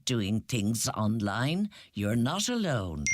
Doing things online? You're not alone.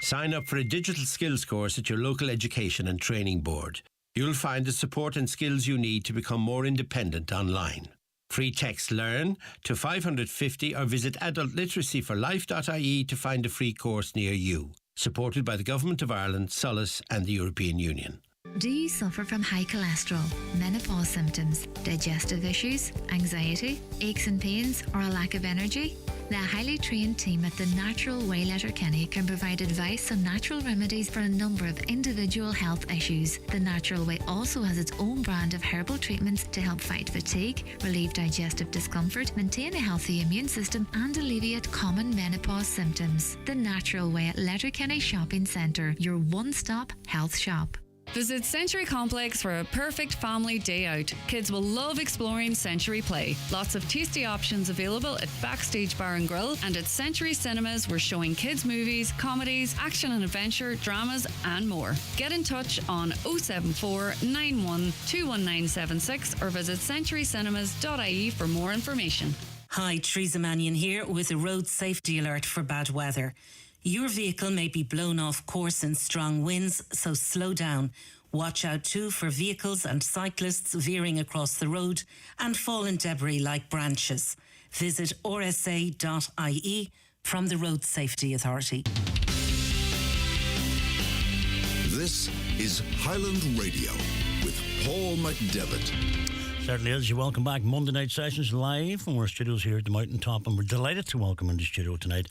Sign up for a digital skills course at your local education and training board. You'll find the support and skills you need to become more independent online. Free text LEARN to 550 or visit adultliteracyforlife.ie to find a free course near you. Supported by the Government of Ireland, Solace and the European Union. Do you suffer from high cholesterol, menopause symptoms, digestive issues, anxiety, aches and pains, or a lack of energy? The highly trained team at the Natural Way Letterkenny can provide advice on natural remedies for a number of individual health issues. The Natural Way also has its own brand of herbal treatments to help fight fatigue, relieve digestive discomfort, maintain a healthy immune system, and alleviate common menopause symptoms. The Natural Way at Letterkenny Shopping Centre, your one-stop health shop. Visit Century Complex for a perfect family day out. Kids will love exploring Century Play. Lots of tasty options available at Backstage Bar and Grill, and at Century Cinemas we're showing kids movies, comedies, action and adventure, dramas and more. Get in touch on 074 91 21976 or visit centurycinemas.ie for more information. Hi, Teresa Mannion here with a road safety alert for bad weather. Your vehicle may be blown off course in strong winds, so slow down. Watch out too for vehicles and cyclists veering across the road and fallen debris like branches. Visit rsa.ie from the Road Safety Authority. This is Highland Radio with Paul McDevitt. Certainly is. You're welcome back. Monday night sessions live from our studios here at the Mountaintop, and we're delighted to welcome in the studio tonight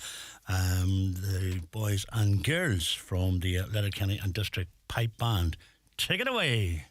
the boys and girls from the Letterkenny and District Pipe Band. Take it away.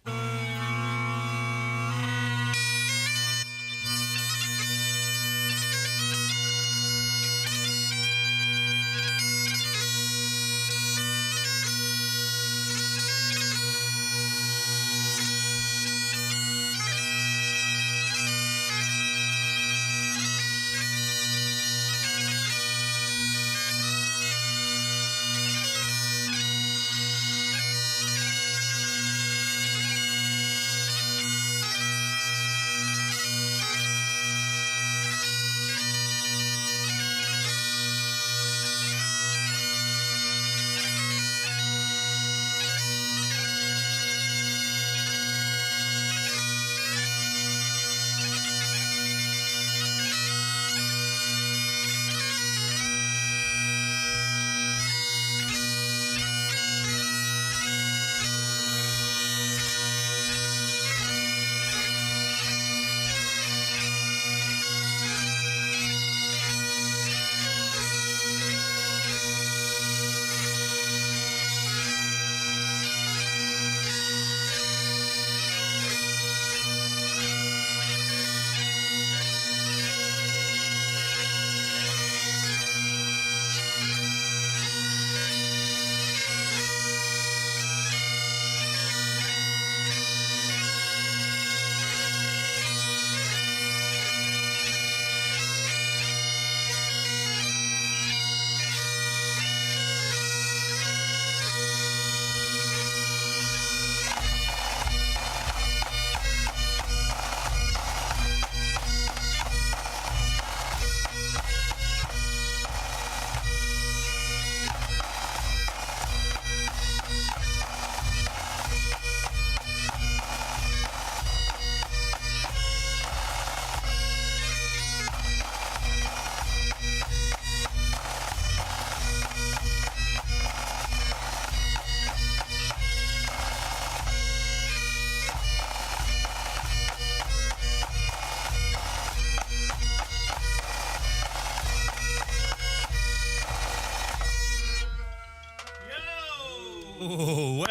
Oh,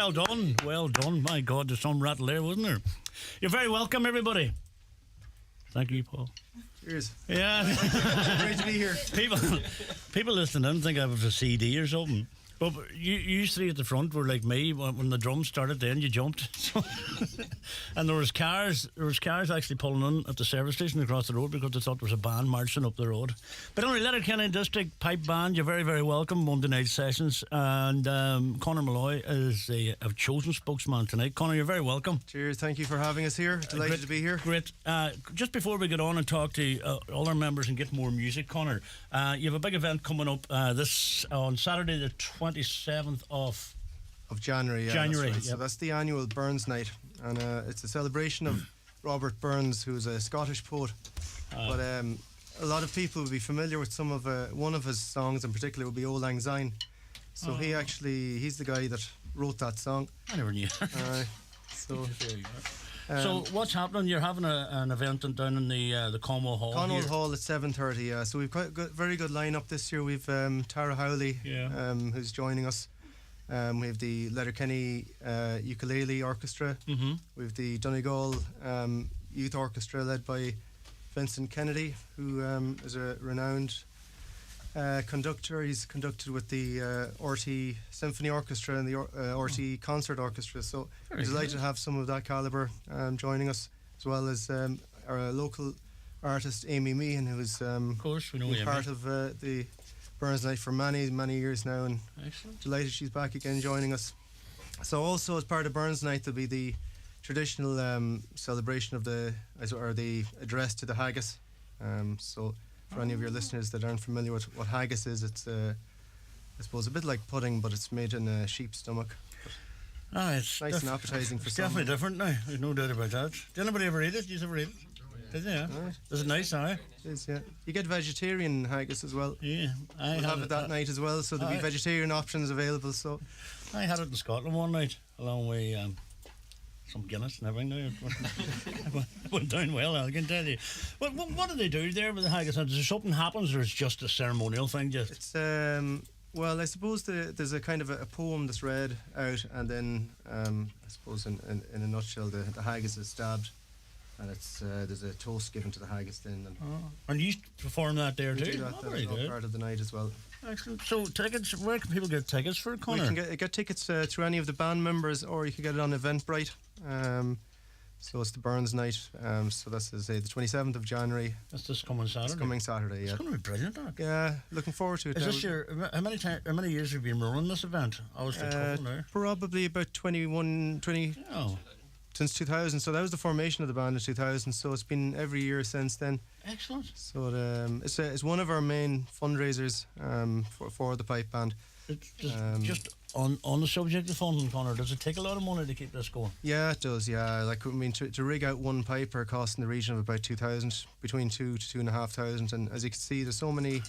well done. My God, there's some rattle there, wasn't there? You're very welcome, everybody. Thank you, Paul. Cheers. Yeah. Great to be here. People listening think I was a CD or something. But you three at the front were like me when the drums started. Then you jumped, and there was cars actually pulling in at the service station across the road because they thought there was a band marching up the road. But anyway, Letterkenny District Pipe Band, you're very, very welcome. Monday night sessions, and Conor Malloy is a chosen spokesman tonight. Conor, you're very welcome. Cheers, thank you for having us here. Delighted to be here. Great. Just before we get on and talk to all our members and get more music, Conor, you have a big event coming up this on Saturday the 27th of January. Yeah, January. that's right. So that's the annual Burns Night, and it's a celebration of Robert Burns, who's a Scottish poet. But a lot of people will be familiar with some of one of his songs in particular would be Old Lang Syne. So he's the guy that wrote that song. I never knew. So what's happening? You're having an event down in the Conwell Hall. Conwell Hall at 7:30. Yeah. So we've got very good lineup this year. We've Tara Howley, who's joining us. We have the Letterkenny Ukulele Orchestra. Mm-hmm. We have the Donegal Youth Orchestra led by Vincent Kennedy, who is a renowned conductor. He's conducted with the RT Symphony Orchestra and the RT Concert Orchestra. So we're delighted to have some of that calibre joining us, as well as our local artist Amy Meehan, who is of course we know Amy. Part of the Burns Night for many years now, and delighted she's back again joining us. So also as part of Burns Night there'll be the traditional celebration of the address to the haggis. So for any of your listeners that aren't familiar with what haggis is, it's I suppose a bit like pudding, but it's made in a sheep's stomach. It's nice and appetising for some. Definitely different now. There's no doubt about that. Did anybody ever eat it? Did you ever eat it? Did you? Yeah. Right. Is it nice? It is. Yeah. You get vegetarian haggis as well. Yeah, we'll have it that night as well. So there'll be vegetarian options available. So I had it in Scotland one night, along with some Guinness and everything. Now it went down well, I can tell you. What do they do there with the haggis? Does there something happens, or is it just a ceremonial thing? Just it's well, I suppose there's a kind of a poem that's read out, and then I suppose in a nutshell, the haggis is stabbed. And it's there's a toast given to the haggis then. And you perform that there too? Do that, that's all part of the night as well. Excellent. So tickets, where can people get tickets for it, Conor? You can get tickets through any of the band members, or you can get it on Eventbrite. So it's the Burns Night. So that's the 27th of January. That's this coming Saturday. It's coming Saturday, yeah. It's going to be brilliant, that. Yeah, looking forward to it. Is this your how many years have you been running this event? Probably about 20. Oh. Since 2000, so that was the formation of the band in 2000. So it's been every year since then. Excellent. So it's one of our main fundraisers for the pipe band. Just on the subject of funding, Conor, does it take a lot of money to keep this going? Yeah, it does. Yeah, like I mean, to rig out one piper costs in the region of about 2,000, between 2,000 to 2,500. And as you can see, there's so many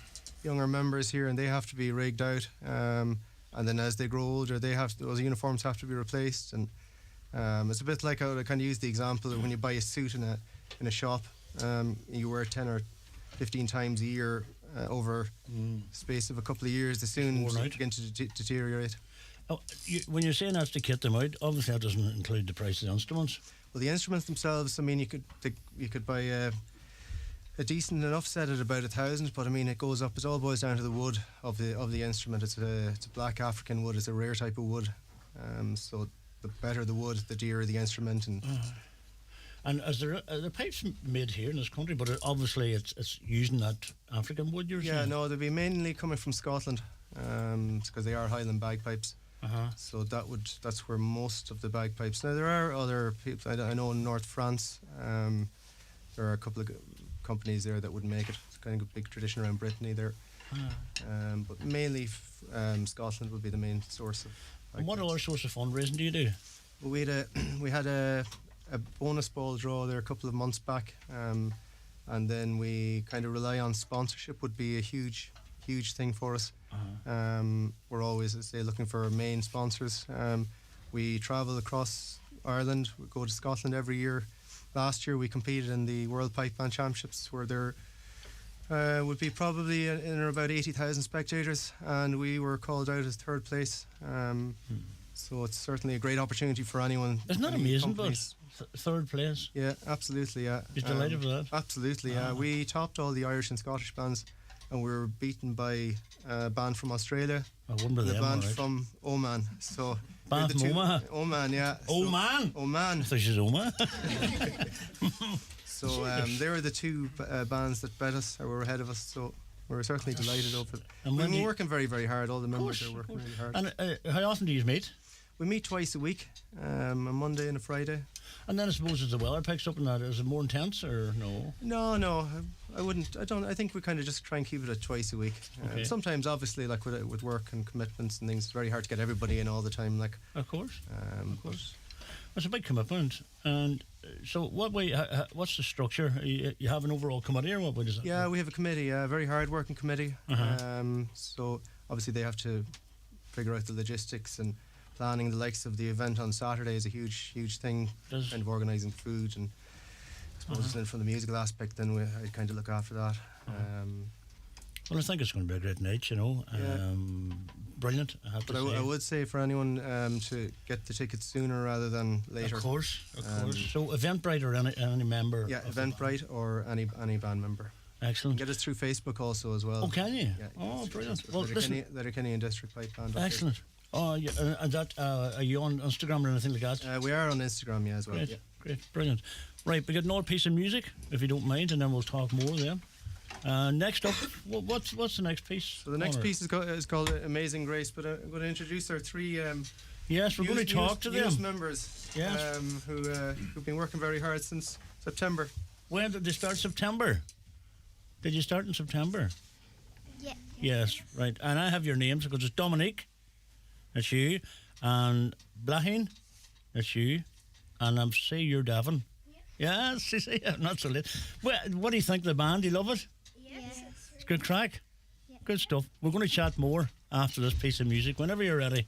younger members here, and they have to be rigged out. And then as they grow older, those uniforms have to be replaced. And it's a bit like I kind of use the example of when you buy a suit in a shop, you wear 10 or 15 times a year over space of a couple of years. They soon begin to deteriorate. Oh, when you're saying that's to kit them out, obviously that doesn't include the price of the instruments. Well, the instruments themselves, I mean, you could buy a decent enough set at about 1,000, but I mean it goes up. It all boils down to the wood of the instrument. It's a black African wood. It's a rare type of wood. So the better the wood, the dearer the instrument. And are there pipes made here in this country? But obviously it's using that African wood. You're saying? Yeah, no, they'll be mainly coming from Scotland, because they are Highland bagpipes. So that's where most of the bagpipes. Now there are other people. I know in North France, there are a couple of companies there that would make it. It's kind of a big tradition around Brittany there. But mainly Scotland would be the main source of. And what other source of fundraising do you do? Well, we had a bonus ball draw there a couple of months back, and then we kind of rely on sponsorship. Would be a huge thing for us. We're always, I say, looking for main sponsors. We travel across Ireland. We go to Scotland every year. Last year we competed in the World Pipe Band Championships, where there would be probably in about 80,000 spectators, and we were called out as third place. So it's certainly a great opportunity for anyone. Isn't that any amazing, companies. but third place? Yeah, absolutely, yeah. You're delighted with that? Absolutely, yeah. We topped all the Irish and Scottish bands, and we were beaten by a band from Australia, I wouldn't be and a them, band all right. from Oman. So we're Band the from Oman? Oman, yeah. Oman? Oman. I thought she was Oma. So they were the two bands that bet us, or were ahead of us. So we were certainly delighted over it. And We've when been you- working very, very hard. All the members are working really hard. And how often do you meet? We meet twice a week, a Monday and a Friday. And then I suppose as the weather picks up and that, is it more intense or no? No, I wouldn't. I don't. I think we kind of just try and keep it at twice a week. Okay. Sometimes, obviously, like with work and commitments and things, it's very hard to get everybody in all the time. Like, Of course. but It's a big commitment. And so what way, what's the structure? You have an overall committee or what way does it? yeah, we have a committee, a very hard working committee. So obviously they have to figure out the logistics and planning. The likes of the event on Saturday is a huge thing. Does- Kind of organising food, and I suppose then from the musical aspect, then I kind of look after that. Well, I think it's going to be a great night, you know. Yeah. Brilliant, I have But to say. I would say for anyone to get the tickets sooner rather than later. Of course. So Eventbrite or any member? Yeah, of the band? Eventbrite or any band member. Excellent. Get us through Facebook also as well. Oh, can you? Yeah, Oh, brilliant. Well, Well, listen, Letterkenny and District Pipe Band. on excellent. Oh, yeah, and that, are you on Instagram or anything like that? Facebook. We are on Instagram, yeah, as well. Great, Yeah. great, brilliant. Right, we get another piece of music, if you don't mind, and then we'll talk more then. Next up, what's the next piece? So the next Honor? piece is called Amazing Grace, but I'm going to introduce our three Yes, we're going to talk to youth them. members Yes. who've been working very hard since September. When did they start? September? Did you start in September? Yeah. Yes, right. And I have your names because it's Dominique, that's you, and Blahin, that's you, and I'm say you're Davin. Yeah. Yes, see, not so late. Well, what do you think of the band? Do you love it? Yes. It's good crack. Good stuff. We're going to chat more after this piece of music, whenever you're ready.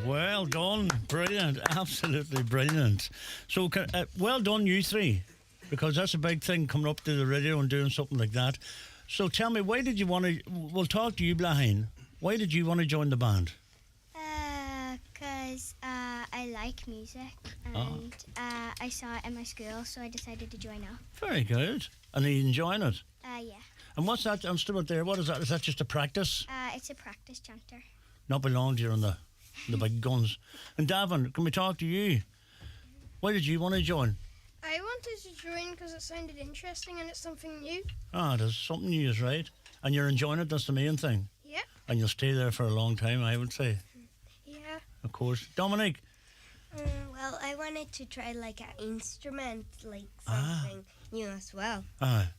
Well done. Brilliant. Absolutely brilliant. So, well done, you three, because that's a big thing, coming up to the radio and doing something like that. So tell me, why did you want to... We'll talk to you, Blahin. Why did you want to join the band? Because I like music, and I saw it in my school, so I decided to join up. Very good. And are you enjoying it? Yeah. And what's that instrument there? What is that? Is that just a practice? It's a practice chanter. Not belongs here on the big guns. And Davin, can we talk to you? Why did you want to join? I wanted to join because it sounded interesting and it's something new. Ah, there's something new, is right. And you're enjoying it, that's the main thing. Yeah. And you'll stay there for a long time, I would say. Yeah. Of course. Dominic? Well, I wanted to try like an instrument, like something new as well. Ah.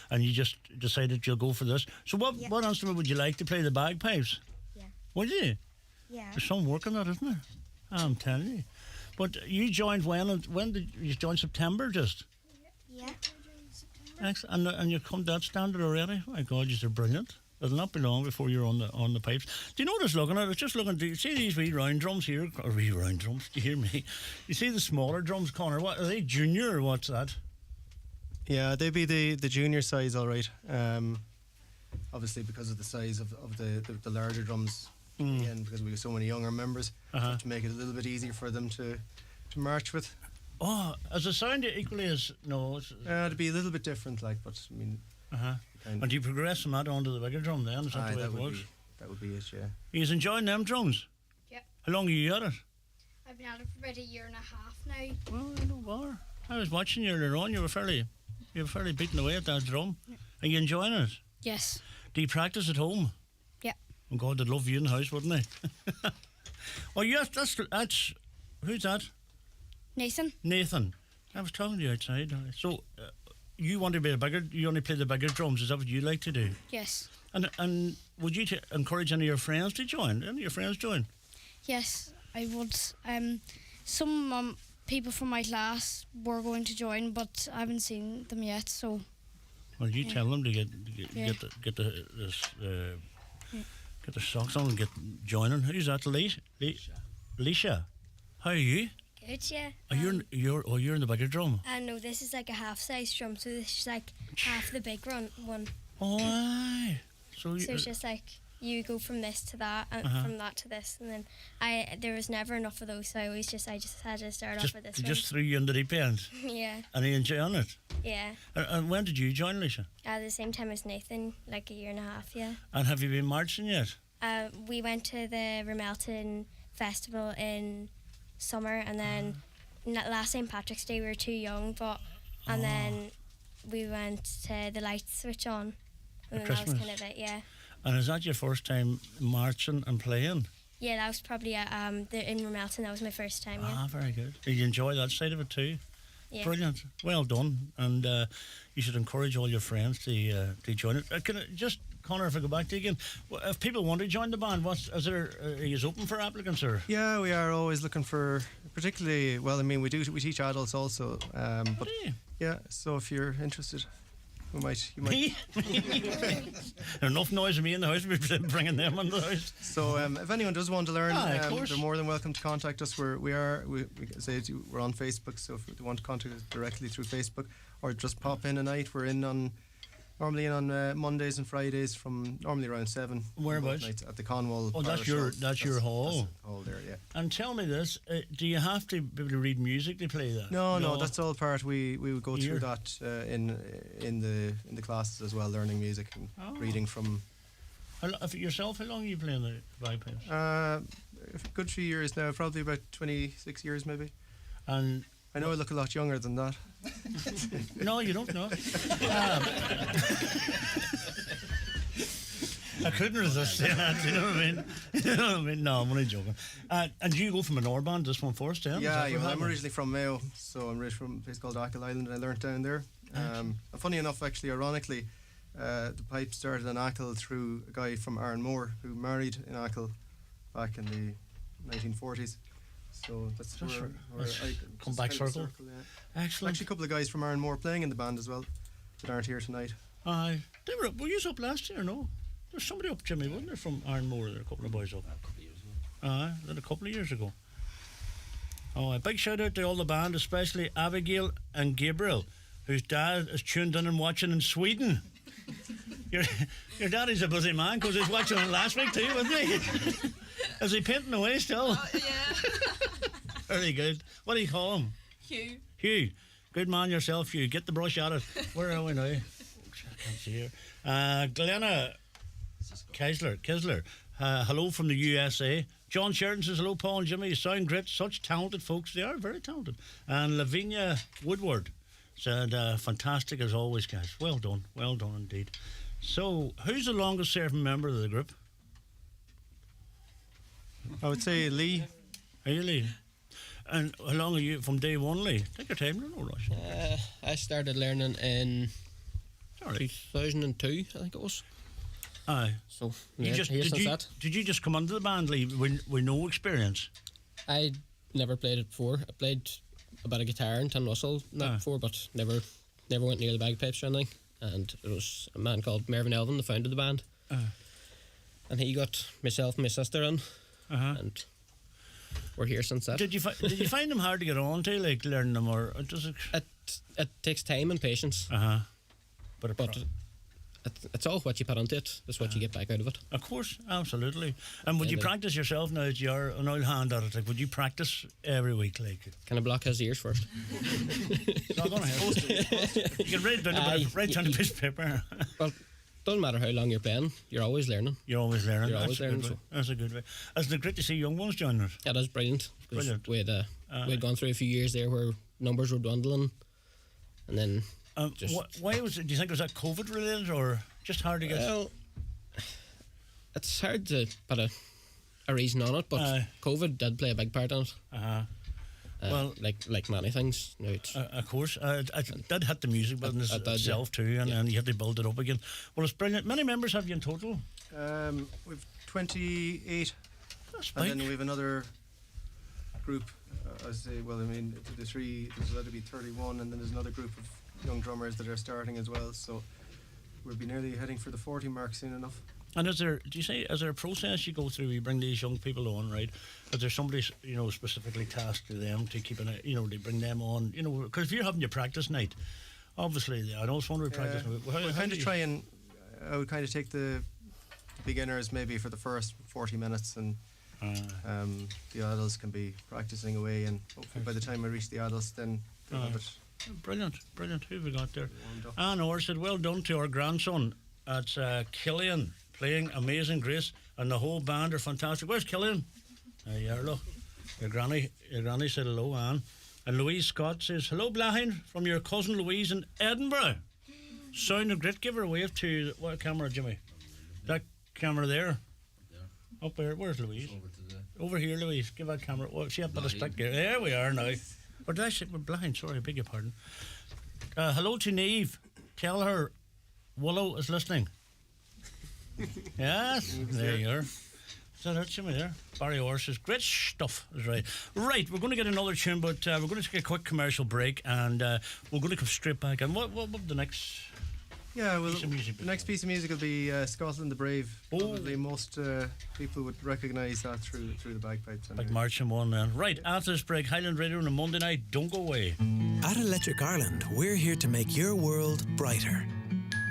And you just decided you'll go for this. So what instrument would you like to play? The bagpipes? Yeah. Would you? Yeah. There's some work on that, isn't there? I'm telling you. But you joined when did you join? September just? Yeah. Excellent. And you come to that standard already? My God, you're brilliant. It'll not be long before you're on the pipes. Do you know what I was looking at? I was just looking. Do you see these wee round drums here? Or wee round drums? Do you hear me? You see the smaller drums, Connor? What are they? Junior or what's that? Yeah, they'd be the junior size, all right. Obviously, because of the size of the larger drums, again, because we have so many younger members, to make it a little bit easier for them to march with. Oh, as a sound equally as no. It'd be a little bit different, like, but I mean. And do you progress from that onto the bigger drum then? Is that the way it works? That would be it, yeah. He's enjoying them drums? Yep. How long are you at it? I've been at it for about a year and a half now. Well, I don't bother. I was watching you earlier on. You were fairly beating away at that drum. Yep. Are you enjoying it? Yes. Do you practice at home? Yep. Oh God, they'd love you in the house, wouldn't they? Oh yes, that's who's that? Nathan. I was talking to you outside. So you want to be you only play the bigger drums. Is that what you like to do? Yes. And would you encourage any of your friends to join? Any of your friends join? Yes, I would. Some people from my class were going to join, but I haven't seen them yet. So. Well, you tell them to get the socks on and get joining. Who's that? Leisha. How are you? Good, yeah. You're in the bigger drum. No, this is like a half-size drum, so this is like half the big one. Oh, aye. So it's just like you go from this to that, and from that to this, and then there was never enough of those, so I just had to start off with this one. Just threw you under the deep end. Yeah. And are you enjoying it? Yeah. And when did you join, Leisha? At the same time as Nathan, like a year and a half, yeah. And have you been marching yet? We went to the Ramelton Festival in summer, and then last St. Patrick's Day we were too young, and then we went to the lights switch on, and then that was kind of it, yeah. And is that your first time marching and playing? Yeah, that was probably in Ramelton. That was my first time. Yeah. Ah, very good. Did you enjoy that side of it too? Yeah. Brilliant. Well done. And you should encourage all your friends to join it. Can I just, Connor, if I go back to you again, if people want to join the band, are you open for applicants or? Yeah, we are always looking for, particularly. Well, I mean, we teach adults also. But yeah, so if you're interested. You might. Enough noise of me in the house. We're bringing them in the house. So, if anyone does want to learn, they're more than welcome to contact us. We're on Facebook, so if you want to contact us directly through Facebook, or just pop in a night. We're normally in on Mondays and Fridays from normally around 7. Whereabouts? Nights at the Conwall. Oh, that's your hall. That's the hall there, yeah. And tell me this: do you have to be able to read music to play that? No, that's all part. We would go through that in the classes as well, learning music and reading from. Yourself, how long are you playing the bagpipes? A good few years now, probably about 26 years maybe. And I know I look a lot younger than that. No, you don't know. I couldn't resist saying that, you know what I mean? You know what I mean? No, I'm only joking. And you go from an band, this one first, then? Yeah, I'm originally from Mayo, so I'm originally from a place called Achill Island, and I learnt down there. And funny enough, actually, ironically, the pipe started in Achill through a guy from Arranmore who married in Achill back in the 1940s. So that's where I come back circle. Yeah. Excellent. Actually, a couple of guys from Arranmore playing in the band as well that aren't here tonight. Aye. Were you up last year, no? There's somebody up, Jimmy, wasn't there, from Arranmore? There a couple of boys up. A couple of years ago. Aye, a couple of years ago. Oh, a big shout out to all the band, especially Abigail and Gabriel, whose dad is tuned in and watching in Sweden. Your daddy's a busy man because he was watching it last week too, wasn't he? Is he painting away still? Yeah. Very good. What do you call him? Hugh. Hugh. Good man yourself, Hugh. Get the brush at it. Where are we now? I can't see here. Glenna Kisler. Hello from the USA. John Sheridan says hello, Paul and Jimmy. You sound great. Such talented folks. They are very talented. And Lavinia Woodward said, fantastic as always, guys. Well done indeed. So, who's the longest serving member of the group? I would say Lee. Are you Lee? And how long are you from day one, Lee? Take your time, no rush. I started learning in 2002, I think it was. Aye. So, did you just come under the band, Lee, with no experience? I never played it before. I played a bit of guitar and tin whistle before, but never went near the bagpipes or anything. And it was a man called Mervyn Elvin that founded the band. And he got myself and my sister in. And we're here since that. Did you find them hard to get on to, like learning them, or does it? It takes time and patience. But it's all what you put into it. That's what you get back out of it. Of course, absolutely. And would you practice yourself now that you're an old hand at it? Like, would you practice every week? Like, can I block his ears first? It's not going to help. You can write down a piece of paper. Well, doesn't matter how long you're playing, you're always learning. That's a good way. Isn't it great to see young ones join us? Yeah, that's brilliant. Brilliant. We'd gone through a few years there where numbers were dwindling, and then why was it? Do you think it was that COVID related, or just hard to get? Well, it's hard to put a reason on it, but COVID did play a big part in it. Well, like many things. No, of course, it did hit the music business itself too, and you had to build it up again. Well, it's brilliant. Many members have you in total? We've 28. That's big. And then we have another group. There's allowed to be 31, and then there's another group of young drummers that are starting as well. So we'll be nearly heading for the 40 mark soon enough. And is there a process you go through? You bring these young people on, right? Is there somebody specifically tasked to them to keep they bring them on? Because if you're having your practice night, obviously I don't want to be practicing. I would kind of take the beginners maybe for the first 40 minutes, and the adults can be practicing away, and hopefully by the time I reach the adults, then they'll have it. Brilliant. Who have we got there? Anne Orr said, well done to our grandson. That's Killian playing Amazing Grace, and the whole band are fantastic. Where's Killian? There you are, look. Your granny said hello, Anne. And Louise Scott says, hello, Blahin, from your cousin Louise in Edinburgh. Sounded great. Give her a wave to what camera, Jimmy? That camera there. Up there. Where's Louise? Over here, Louise. Give that camera. Well, she had a bit of stick here. There we are now. Or did I say we're blind? Sorry, I beg your pardon. Hello to Neve. Tell her Willow is listening. Yes, there you are. Is that it, Jimmy, there? Barry Orr says, great stuff. Is right. Right, we're going to get another tune, but we're going to take a quick commercial break, and we're going to come straight back. And what the next... Yeah, well, the next piece of music will be Scotland the Brave. Probably most people would recognise that through the bagpipes. Like marching one, man. Right, after this break, Highland Radio on a Monday night. Don't go away. At Electric Ireland, we're here to make your world brighter.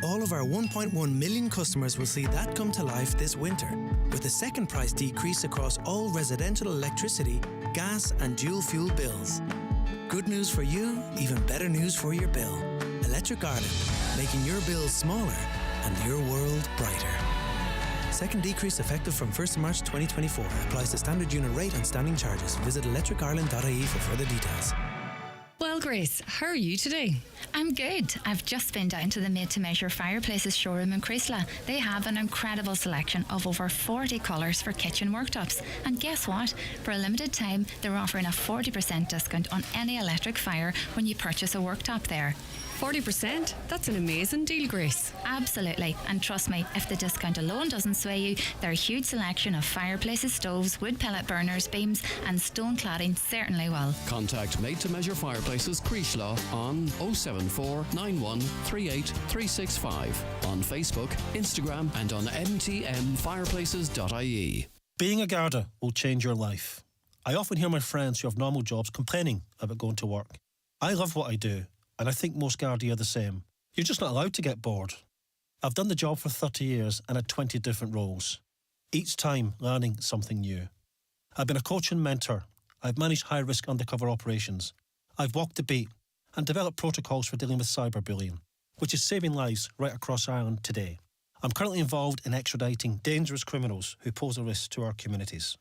All of our 1.1 million customers will see that come to life this winter, with a second price decrease across all residential electricity, gas and dual fuel bills. Good news for you, even better news for your bill. Electric Ireland, making your bills smaller and your world brighter. Second decrease effective from 1st March 2024. Applies to standard unit rate and standing charges. Visit electricireland.ie for further details. Well, Grace, how are you today? I'm good. I've just been down to the Made to Measure Fireplaces showroom in Creasla. They have an incredible selection of over 40 colours for kitchen worktops. And guess what? For a limited time, they're offering a 40% discount on any electric fire when you purchase a worktop there. 40%? That's an amazing deal, Grace. Absolutely. And trust me, if the discount alone doesn't sway you, their huge selection of fireplaces, stoves, wood pellet burners, beams and stone cladding certainly will. Contact Made to Measure Fireplaces Creasla on 074 91 38 365 on Facebook, Instagram and on mtmfireplaces.ie. Being a Garda will change your life. I often hear my friends who have normal jobs complaining about going to work. I love what I do, and I think most Gardaí are the same. You're just not allowed to get bored. I've done the job for 30 years and had 20 different roles, each time learning something new. I've been a coach and mentor. I've managed high-risk undercover operations. I've walked the beat and developed protocols for dealing with cyberbullying, which is saving lives right across Ireland today. I'm currently involved in extraditing dangerous criminals who pose a risk to our communities.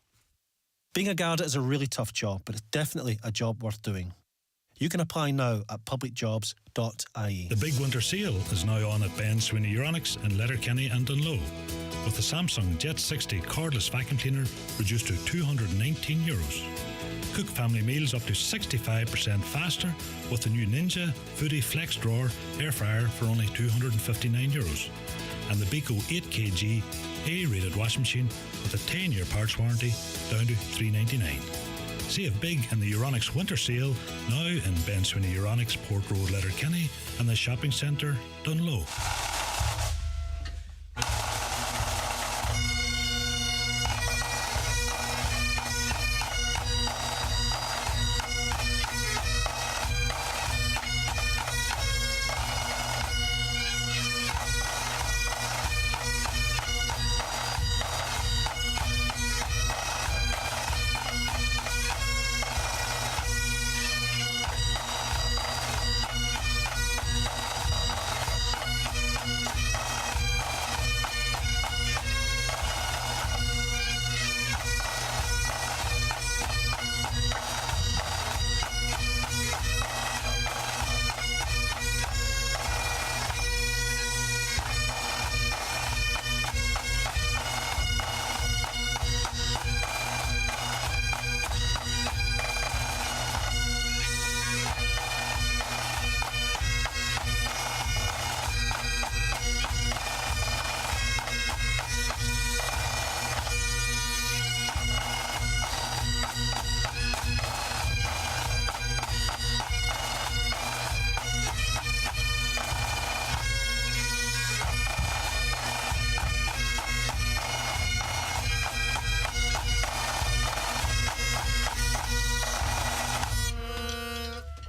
Being a Garda is a really tough job, but it's definitely a job worth doing. You can apply now at publicjobs.ie. The big winter sale is now on at Ben Sweeney Euronics in Letterkenny and Dunloe, with the Samsung Jet 60 cordless vacuum cleaner reduced to €219. Cook family meals up to 65% faster with the new Ninja Foodie Flex Drawer air fryer for only €259. And the Beko 8kg A-rated washing machine with a 10-year parts warranty down to $399. Save big in the Euronics winter sale now in Ben Sweeney Euronics, Port Road, Letterkenny and the shopping centre, Dunloe.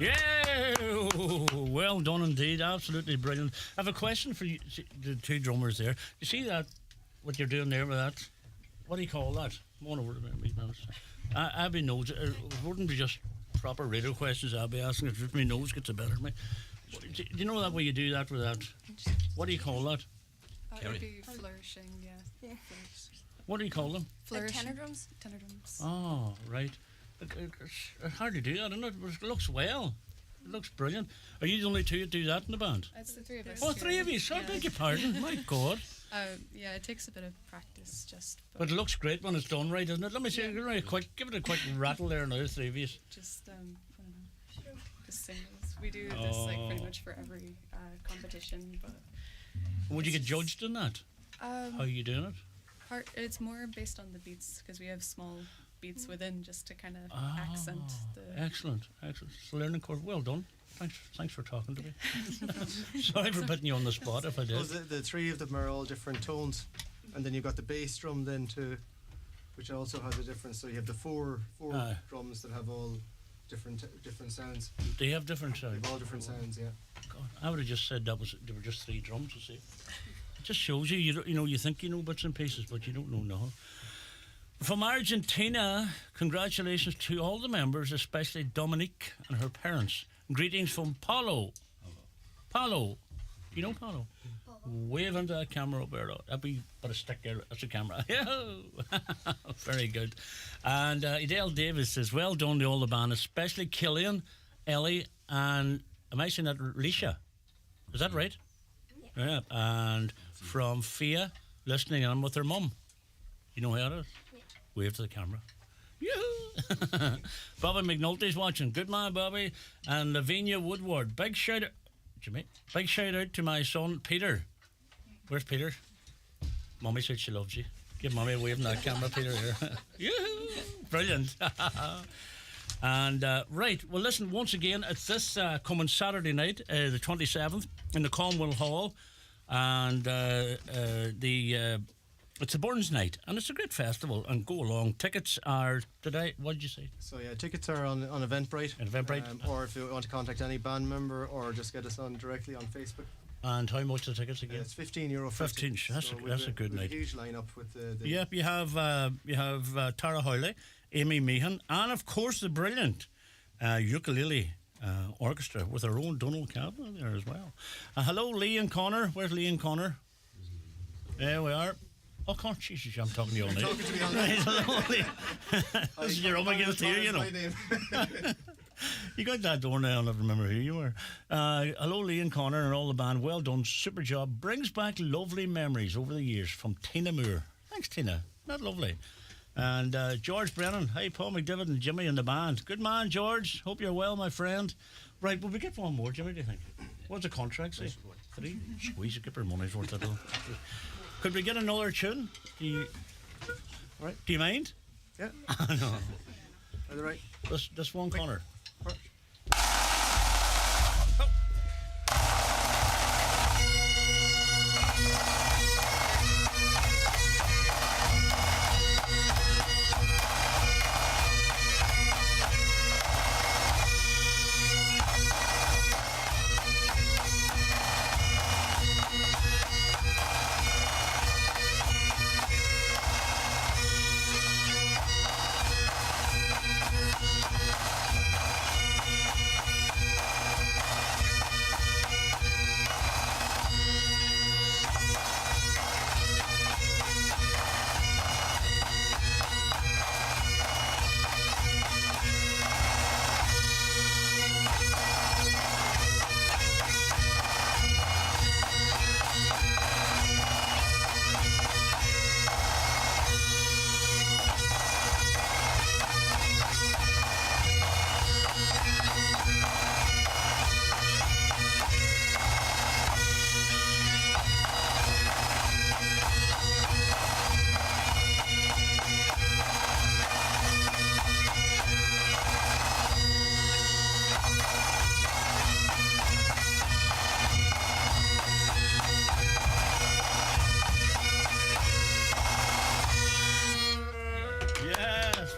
Yeah, well done indeed. Absolutely brilliant. I have a question for you, the two drummers there. You see that, what you're doing there with that? What do you call that? Come on over to me, minutes. Abby knows. It wouldn't be just proper radio questions I'll be asking. If my nose gets the better of me. Do you know that way you do that with that? What do you call that? It would be flourishing, yeah. What do you call them? Flourishing. Tenor drums. Tenor drums. Oh, right. It's hard to do that, isn't it? But it looks well. It looks brilliant. Are you the only two that do that in the band? It's the three of us. Oh, three of you. I beg your pardon. My God. Yeah, it takes a bit of practice just. But it looks great when it's done right, doesn't it? Let me see. Give it a quick rattle there now, three of you. Just, I don't know. Just singles. We do this like pretty much for every competition. But would you get judged in that? How are you doing it? It's more based on the beats because we have small beats within just to kind of accent the. Excellent. So learning course. Well done. Thanks for talking to me. Sorry for putting you on the spot if I did. Well, the three of them are all different tones, and then you've got the bass drum then too, which also has a difference. So you have the four drums that have all different sounds. They have different sounds. They have all different sounds, yeah. God, I would have just said there were just three drums. You see, it just shows you you think you know bits and pieces, but you don't know nothing. From Argentina, congratulations to all the members, especially Dominique and her parents. Greetings from Paulo. Paulo. Do you know Paulo? Wave into that camera up there. That'd be but a stick there. That's a camera. Very good. And Adele Davis says, well done to all the band, especially Killian, Ellie, and am I saying that Leisha? Is that right? Yeah. And from Fia, listening in with her mum. You know who that is? Yeah. Wave to the camera. Yoo-hoo! Bobby McNulty's watching. Good man, Bobby. And Lavinia Woodward. Big shout out to my son Peter. Where's Peter? Mummy said she loves you. Give Mummy a wave in that camera, Peter. Here. Yoo-hoo! Brilliant. And right, well listen, once again, it's this coming Saturday night, the 27th, in the Conwell Hall, and it's a Burns night, and it's a great festival, and go along. Tickets are today. What did you say? So yeah, tickets are on Eventbrite. Or if you want to contact any band member, or just get us on directly on Facebook. And how much are the tickets again? It's €15. 15. That's a good night. A huge lineup with the. Yep, you have Tara Howley, Amy Meehan, and of course the brilliant ukulele orchestra with our own Donald Cavan there as well. Hello, Lee and Connor. Where's Lee and Connor? There we are. Oh, Connor, Jesus, I'm talking to you all night. Talking to me all night. Hello, Lee. This is your up against here, you know. You got that door now, I'll never remember who you were. Hello, Lee and Connor and all the band. Well done, super job. Brings back lovely memories over the years from Tina Moore. Thanks, Tina. Not lovely. And George Brennan. Hey, Paul McDivitt and Jimmy and the band. Good man, George. Hope you're well, my friend. Right, will we get one more, Jimmy, do you think? What's the contract say? 3? Squeeze it, get our money's worth. Could we get another tune? Do you mind? Yeah. No. Are they right? This one, Connor.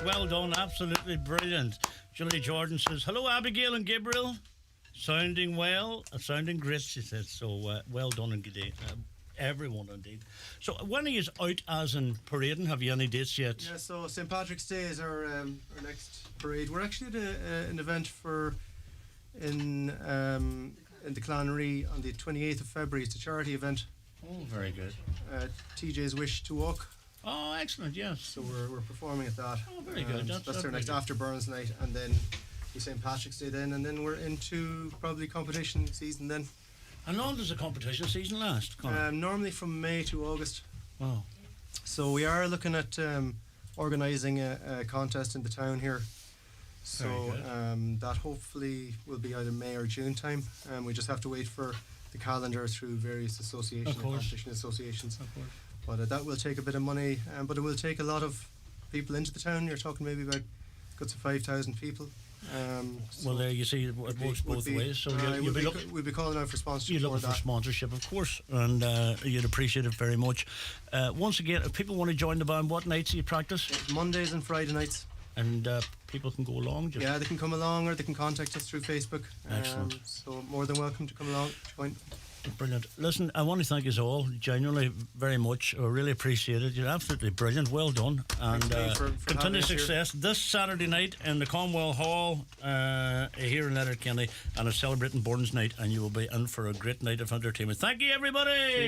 Well done, absolutely brilliant. Julie Jordan says, hello, Abigail and Gabriel. Sounding well, sounding great, she says. So well done indeed. Everyone indeed. So when are you out as in parading? Have you any dates yet? Yeah, so St. Patrick's Day is our next parade. We're actually at an event in the Clannery on the 28th of February. It's a charity event. Oh, very good. TJ's Wish to Walk. Oh, excellent, yes. So we're performing at that. Oh, very good. That's our next after Burns night, and then the St. Patrick's Day then, and then we're into probably competition season then. How long does the competition season last, Conor? Normally from May to August. Oh. So we are looking at organising a contest in the town here. So that hopefully will be either May or June time. We just have to wait for the calendar through various associations and competition associations. Of course. But that will take a bit of money, but it will take a lot of people into the town. You're talking maybe about guts of 5,000 people. Well, there you see, it works both ways. So we'll be calling out for sponsorship. You're looking for sponsorship, of course, and you'd appreciate it very much. Once again, if people want to join the band, what nights do you practice? Mondays and Friday nights. And people can go along? Yeah, they can come along, or they can contact us through Facebook. Excellent. So more than welcome to come along, join. Brilliant. Listen, I want to thank you all genuinely very much. I really appreciate it. You're absolutely brilliant. Well done. And for continued success this Saturday night in the Commonwealth Hall here in Letterkenny, and a celebrating Burns night, and you will be in for a great night of entertainment. Thank you, everybody. Cheers.